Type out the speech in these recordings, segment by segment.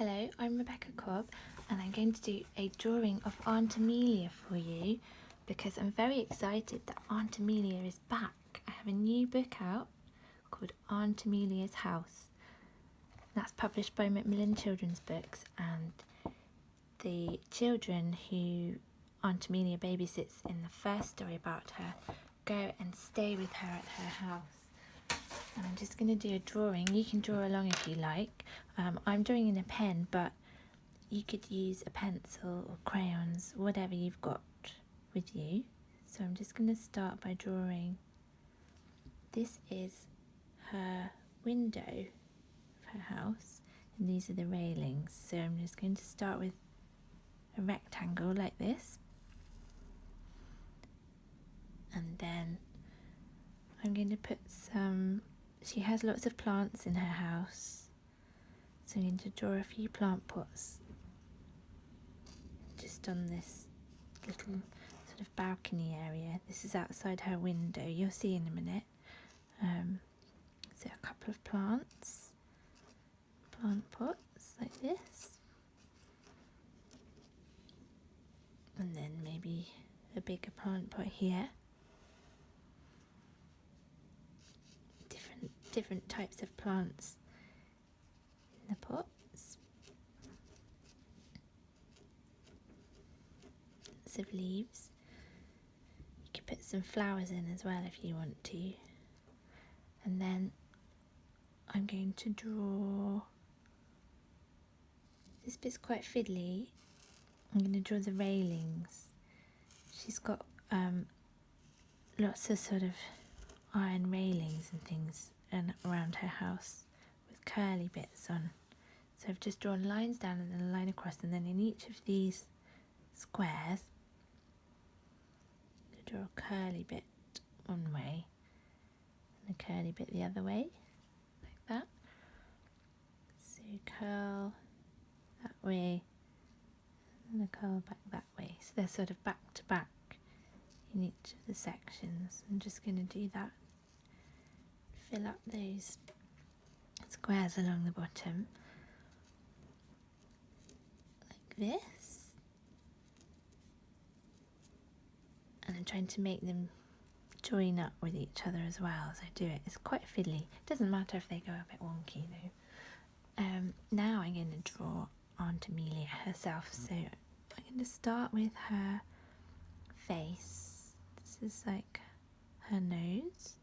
Hello, I'm Rebecca Cobb and I'm going to do a drawing of Aunt Amelia for you because I'm very excited that Aunt Amelia is back. I have a new book out called Aunt Amelia's House. That's published by Macmillan Children's Books, and the children who Aunt Amelia babysits in the first story about her go and stay with her at her house. And I'm just going to do a drawing. You can draw along if you like. I'm drawing in a pen, but you could use a pencil or crayons, whatever you've got with you. So I'm just going to start by drawing. This is her window of her house, and these are the railings. So I'm just going to start with a rectangle like this, and then I'm going to put some. She has lots of plants in her house, so I'm going to draw a few plant pots just on this little sort of balcony area. This is outside her window, you'll see in a minute. So a couple of plant pots like this, and then maybe a bigger plant pot here. Different types of plants in the pots. Lots of leaves. You could put some flowers in as well if you want to. And then I'm going to draw, this bit's quite fiddly. I'm going to draw the railings. She's got lots of sort of iron railings and things around her house with curly bits on. So I've just drawn lines down and then a line across, and then in each of these squares I draw a curly bit one way and a curly bit the other way, like that. So curl that way and a curl back that way. So they're sort of back to back in each of the sections. I'm just going to do that. Fill up those squares along the bottom like this, and I'm trying to make them join up with each other as well as I do it. It's quite fiddly. It doesn't matter if they go a bit wonky though. Now I'm going to draw Aunt Amelia herself. So I'm going to start with her face. This is like her nose,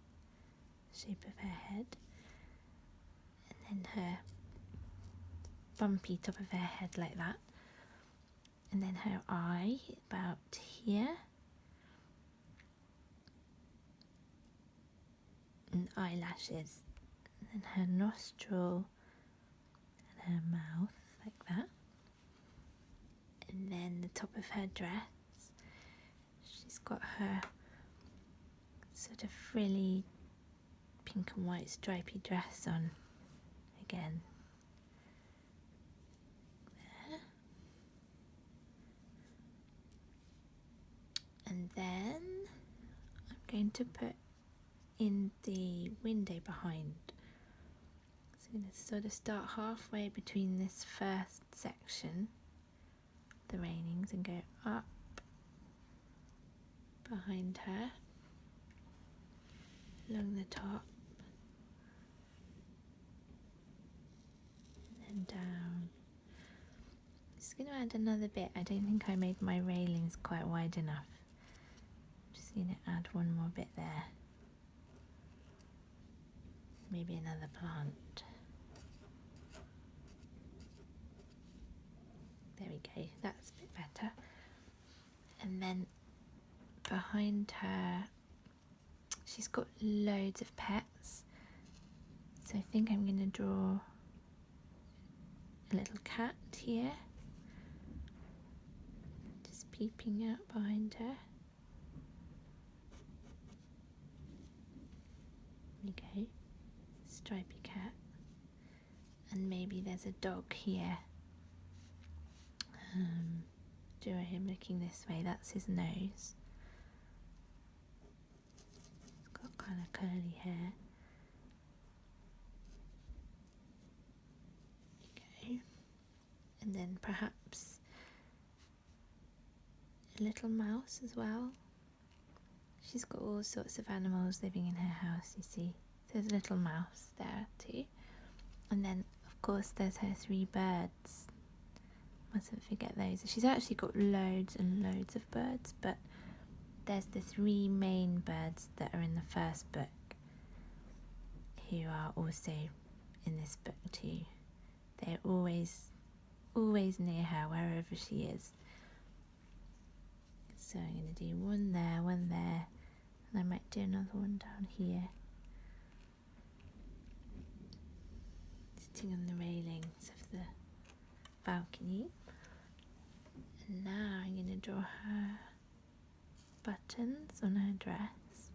shape of her head, and then her bumpy top of her head like that, and then her eye about here, and eyelashes, and then her nostril and her mouth like that, and then the top of her dress. She's got her sort of frilly pink and white stripy dress on again. There. And then I'm going to put in the window behind. So I'm going to sort of start halfway between this first section, the railings, and go up behind her, along the top, and then down. I'm just going to add another bit. I don't think I made my railings quite wide enough. I'm just going to add one more bit there. Maybe another plant. There we go, that's a bit better. And then behind her, she's got loads of pets. So I think I'm going to draw a little cat here, just peeping out behind her. There we go, stripy cat. And maybe there's a dog here. Draw him looking this way, that's his nose. He's got kind of curly hair. There we go. And then perhaps a little mouse as well. She's got all sorts of animals living in her house, you see. There's a little mouse there too. And then, of course, there's her 3 birds. Mustn't forget those. She's actually got loads and loads of birds, but there's the 3 main birds that are in the first book, who are also in this book too. They're always near her, wherever she is. So I'm going to do one there, and I might do another one down here. Sitting on the railings of the balcony. And now I'm going to draw her buttons on her dress,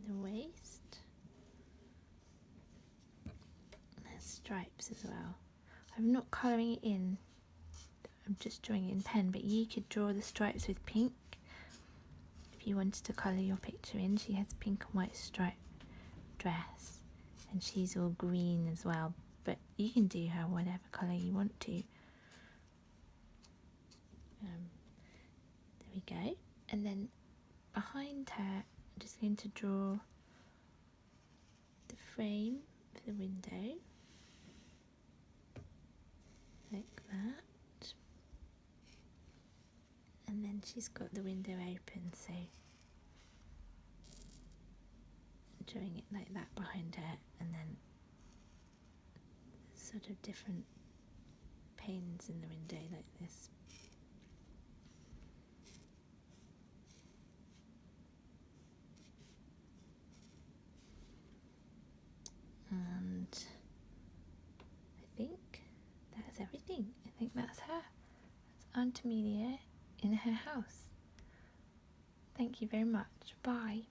the waist, and her stripes as well. I'm not colouring it in, I'm just drawing it in pen, but you could draw the stripes with pink if you wanted to colour your picture in. She has a pink and white striped dress, and she's all green as well, but you can do her whatever colour you want to. There we go. And then behind her, I'm just going to draw the frame for the window, like that. And then she's got the window open, so drawing it like that behind her, and then sort of different panes in the window like this. And I think that's everything. I think that's her. That's Aunt Amelia in her house. Thank you very much. Bye.